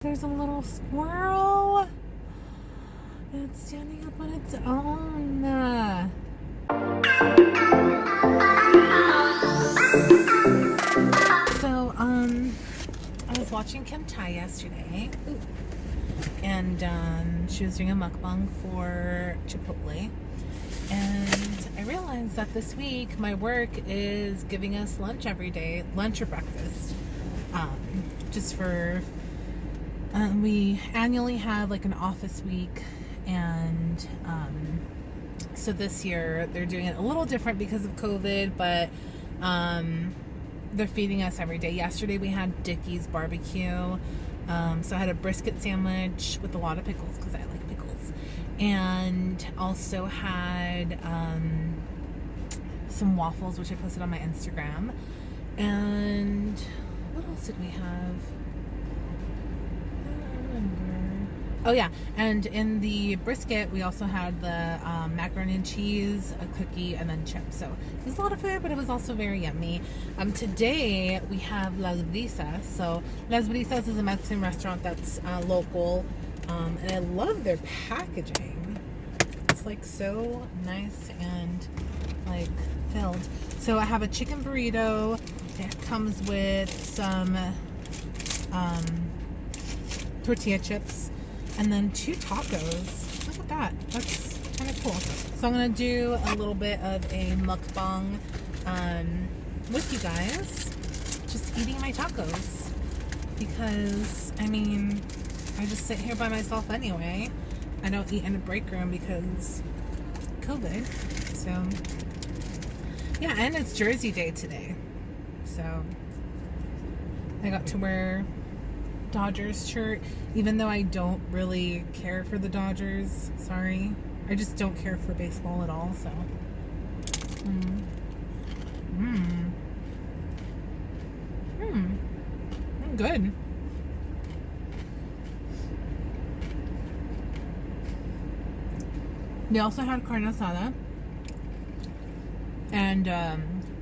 there's a little squirrel. It's standing up on its own. So, I was watching Kim Thai yesterday. Ooh. And she was doing a mukbang for Chipotle. And I realized that this week my work is giving us lunch every day, lunch or breakfast. Just for, we annually have like an office week, and so this year they're doing it a little different because of COVID, but they're feeding us every day. Yesterday we had Dickie's barbecue. So I had a brisket sandwich with a lot of pickles because I like pickles, and also had some waffles, which I posted on my Instagram. And what else did we have? I don't remember. Oh yeah, and in the brisket we also had the macaroni and cheese, a cookie, and then chips. So it was a lot of food, but it was also very yummy. Today we have Las Brisas. So Las Brisas is a Mexican restaurant that's local, and I love their packaging. It's like so nice and like filled. So I have a chicken burrito. It comes with some tortilla chips, and then 2 tacos. Look at that. That's kind of cool. So I'm going to do a little bit of a mukbang with you guys. Just eating my tacos. Because, I mean, I just sit here by myself anyway. I don't eat in a break room because COVID. So, yeah, and it's Jersey Day today. So, I got to wear Dodgers shirt, even though I don't really care for the Dodgers. Sorry, I just don't care for baseball at all. So, good. They also had carne asada and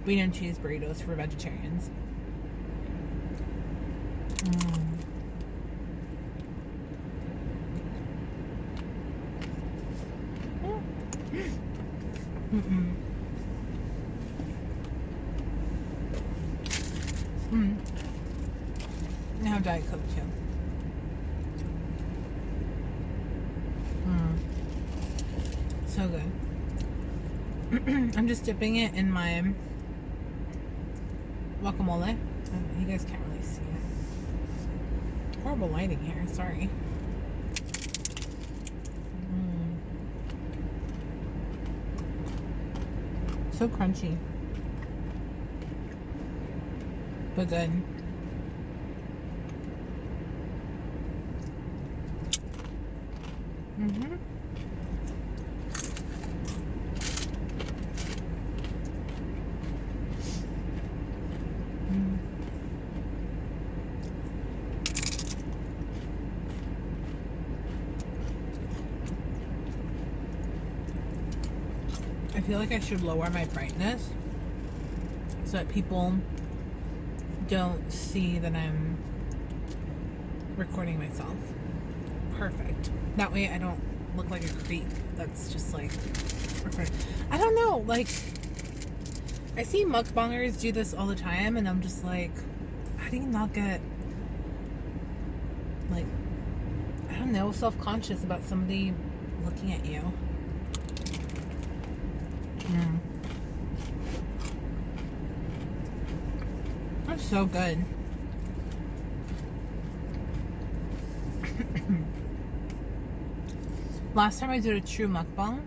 bean and cheese burritos for vegetarians. I have Diet Coke too. So good. I'm just dipping it in my guacamole. You guys can't really see it. Horrible lighting here. Sorry. So crunchy, but good. I feel like I should lower my brightness so that people don't see that I'm recording myself. Perfect. That way I don't look like a creep that's just like recording. I don't know, like, I see mukbangers do this all the time, and I'm just like, how do you not get, like, I don't know, self-conscious about somebody looking at you? That's so good. Last time I did a true mukbang,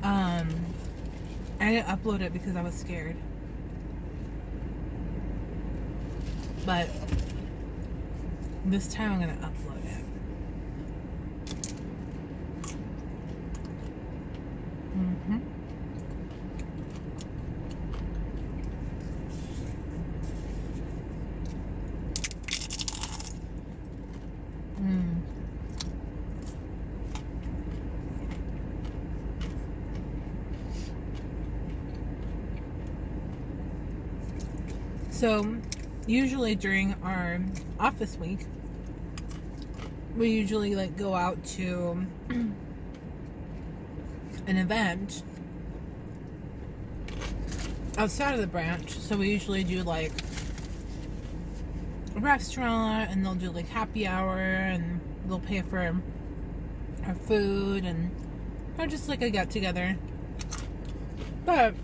I didn't upload it because I was scared. But this time I'm gonna upload it. So usually during our office week, we usually like go out to an event outside of the branch. So we usually do like a restaurant, and they'll do like happy hour, and they'll pay for our food, and or just like a get together. But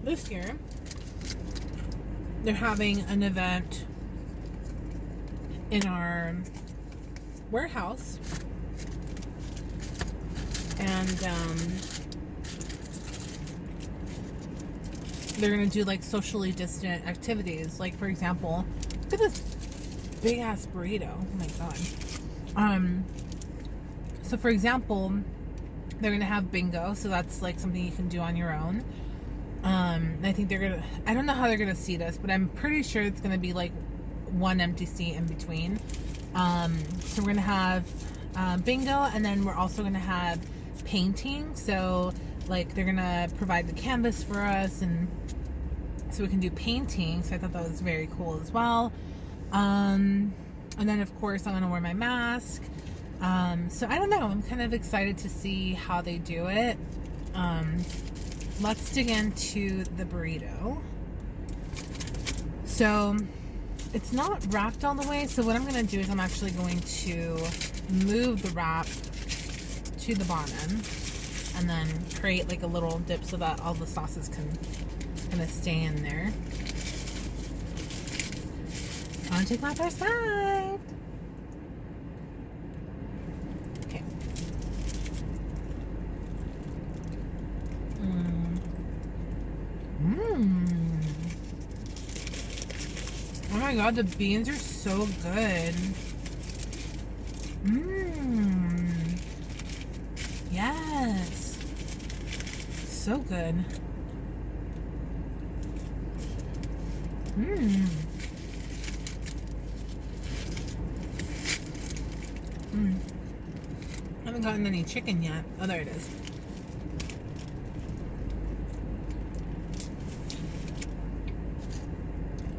this year they're having an event in our warehouse, and they're gonna do like socially distant activities. Like, for example, look at this big ass burrito. Oh my god. So for example, they're gonna have bingo, so that's like something you can do on your own. I think they're gonna, I don't know how they're gonna seat us, but I'm pretty sure it's gonna be like one empty seat in between. So we're gonna have bingo, and then we're also gonna have painting. So like they're gonna provide the canvas for us, and so we can do painting. So I thought that was very cool as well. And then of course I'm gonna wear my mask. So I don't know, I'm kind of excited to see how they do it. Let's dig into the burrito. So it's not wrapped all the way, so what I'm going to do is I'm actually going to move the wrap to the bottom and then create like a little dip so that all the sauces can kind of stay in there. I'm going to take my first bite. Okay. Oh my god, the beans are so good. Yes. So good. I haven't gotten any chicken yet. Oh, there it is.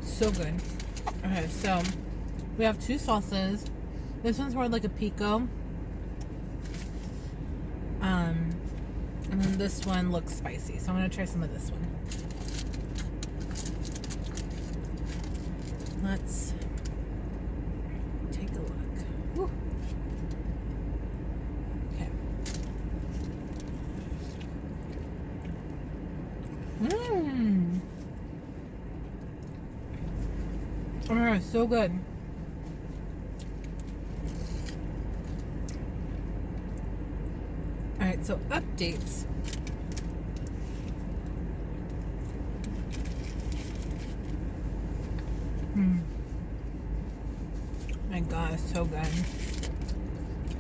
So good. Okay, so we have two salsas. This one's more like a pico. And then this one looks spicy. So I'm gonna try some of this one. Let's take a look. Woo. Okay. Oh, so good. Alright, so updates. My god, it's so good.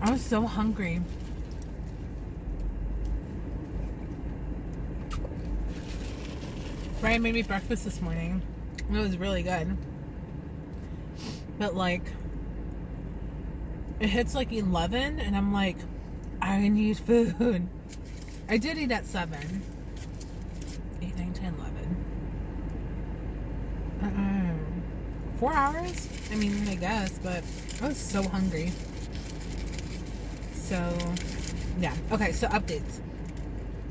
I was so hungry. Brian made me breakfast this morning. It was really good. But like, it hits like 11 and I'm like, I need food. I did eat at 7. 8, 9, 10, 11. 4 hours? I mean, I guess, but I was so hungry. So, yeah. Okay, so updates.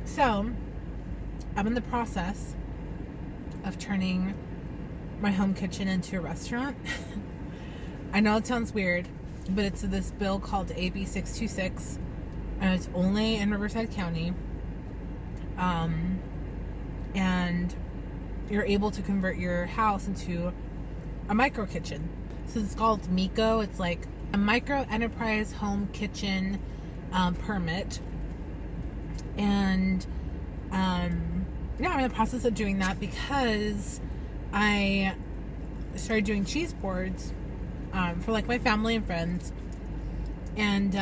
So, I'm in the process of turning my home kitchen into a restaurant. I know it sounds weird, but it's this bill called AB 626, and it's only in Riverside County. And you're able to convert your house into a micro kitchen. So it's called MICO. It's like a micro enterprise home kitchen permit. And yeah, I'm in the process of doing that because I started doing cheese boards for like my family and friends, and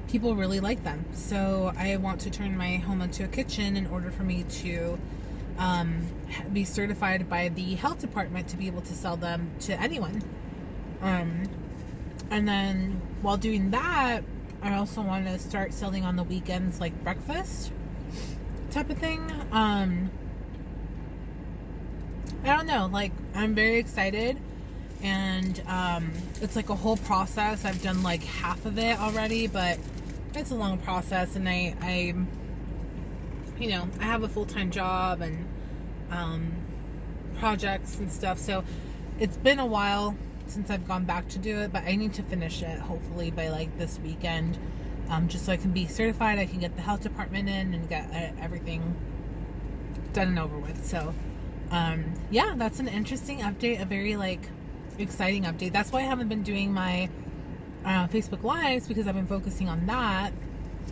people really like them. So I want to turn my home into a kitchen in order for me to be certified by the health department to be able to sell them to anyone. And then while doing that, I also want to start selling on the weekends, like breakfast type of thing. I don't know, like, I'm very excited. and it's like a whole process. I've done like half of it already, but it's a long process, and I you know, I have a full-time job and projects and stuff, so it's been a while since I've gone back to do it, but I need to finish it hopefully by like this weekend, just so I can be certified. I can get the health department in and get everything done and over with. So yeah, that's an interesting update, a very like exciting update. That's why I haven't been doing my Facebook Lives, because I've been focusing on that.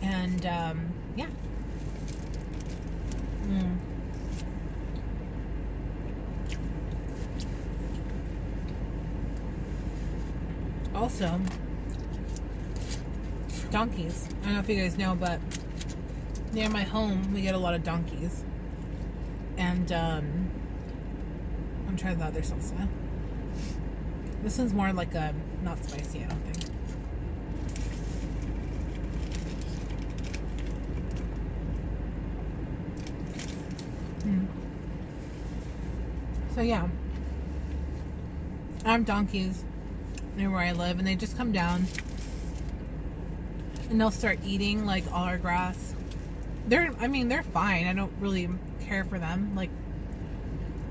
And yeah. Also, donkeys. I don't know if you guys know, but near my home we get a lot of donkeys. And I'm trying the other salsa. This one's more like a not spicy, I don't think. So yeah, I have donkeys near where I live, and they just come down and they'll start eating like all our grass. They're fine. I don't really care for them. Like,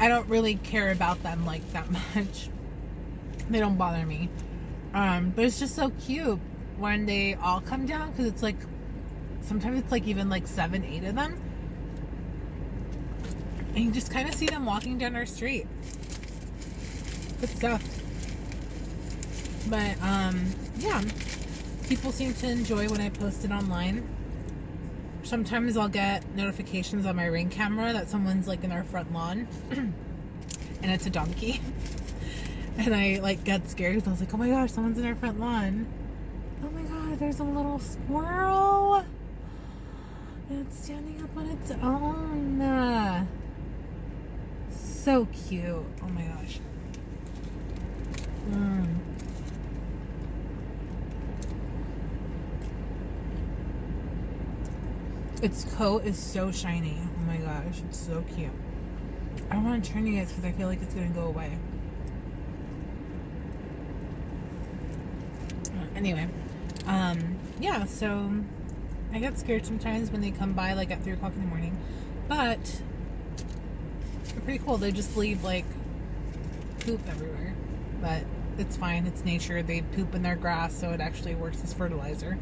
I don't really care about them like that much. They don't bother me. But it's just so cute when they all come down, because it's like sometimes it's like even like 7, 8 of them, and you just kind of see them walking down our street. Good stuff. But yeah, people seem to enjoy when I post it online. Sometimes I'll get notifications on my Ring camera that someone's like in our front lawn and it's a donkey. And I like get scared because I was like, oh my gosh, someone's in our front lawn. Oh my god, there's a little squirrel. And it's standing up on its own. So cute. Oh my gosh. Its coat is so shiny. Oh my gosh, it's so cute. I don't want to turn you guys because I feel like it's going to go away. Anyway, yeah, so I get scared sometimes when they come by like at 3 o'clock in the morning, but they're pretty cool. They just leave like poop everywhere, but it's fine. It's nature. They poop in their grass, so it actually works as fertilizer.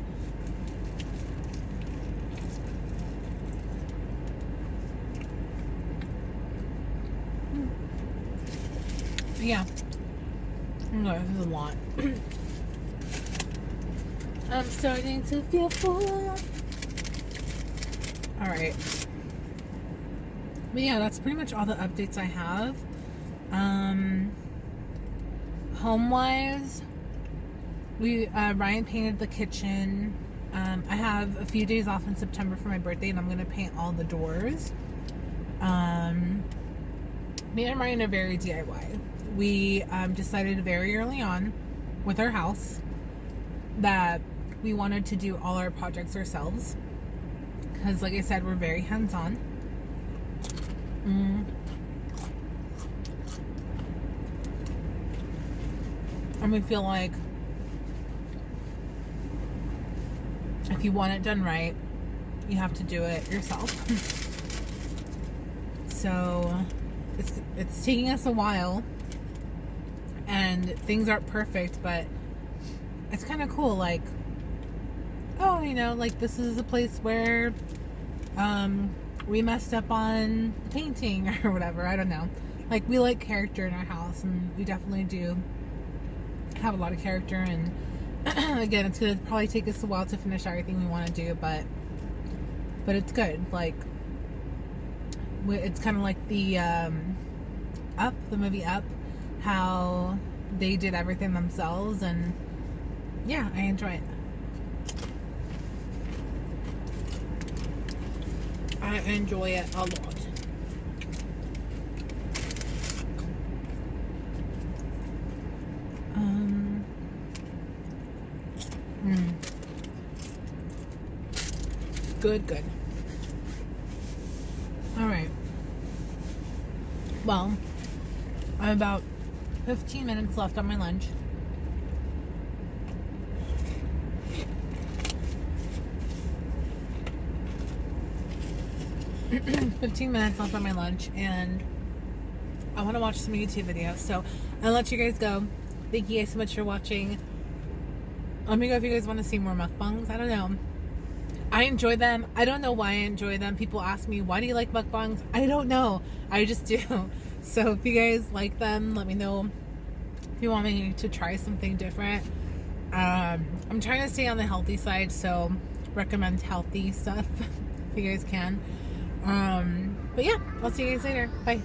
Yeah. No, this is a lot. I'm starting to feel full. Alright. But yeah, that's pretty much all the updates I have. Home-wise, Ryan painted the kitchen. I have a few days off in September for my birthday, and I'm going to paint all the doors. Me and Ryan are very DIY. We decided very early on with our house that we wanted to do all our projects ourselves, because like I said, we're very hands-on. And we feel like if you want it done right, you have to do it yourself. So it's taking us a while, and things aren't perfect, but it's kind of cool. Like, oh, you know, like this is a place where we messed up on painting or whatever. I don't know. Like, we like character in our house, and we definitely do have a lot of character. And again, it's gonna probably take us a while to finish everything we want to do, but it's good. Like, it's kind of like the Up, the movie Up, how they did everything themselves, and yeah, I enjoy it. I enjoy it a lot. Good. All right. Well, I'm about 15 minutes left on my lunch. And I want to watch some YouTube videos, so I'll let you guys go. Thank you guys so much for watching. Let me know if you guys want to see more mukbangs. I don't know. I enjoy them. I don't know why I enjoy them. People ask me, why do you like mukbangs? I don't know. I just do. So if you guys like them, let me know if you want me to try something different. I'm trying to stay on the healthy side, so recommend healthy stuff if you guys can. But yeah, I'll see you guys later. Bye.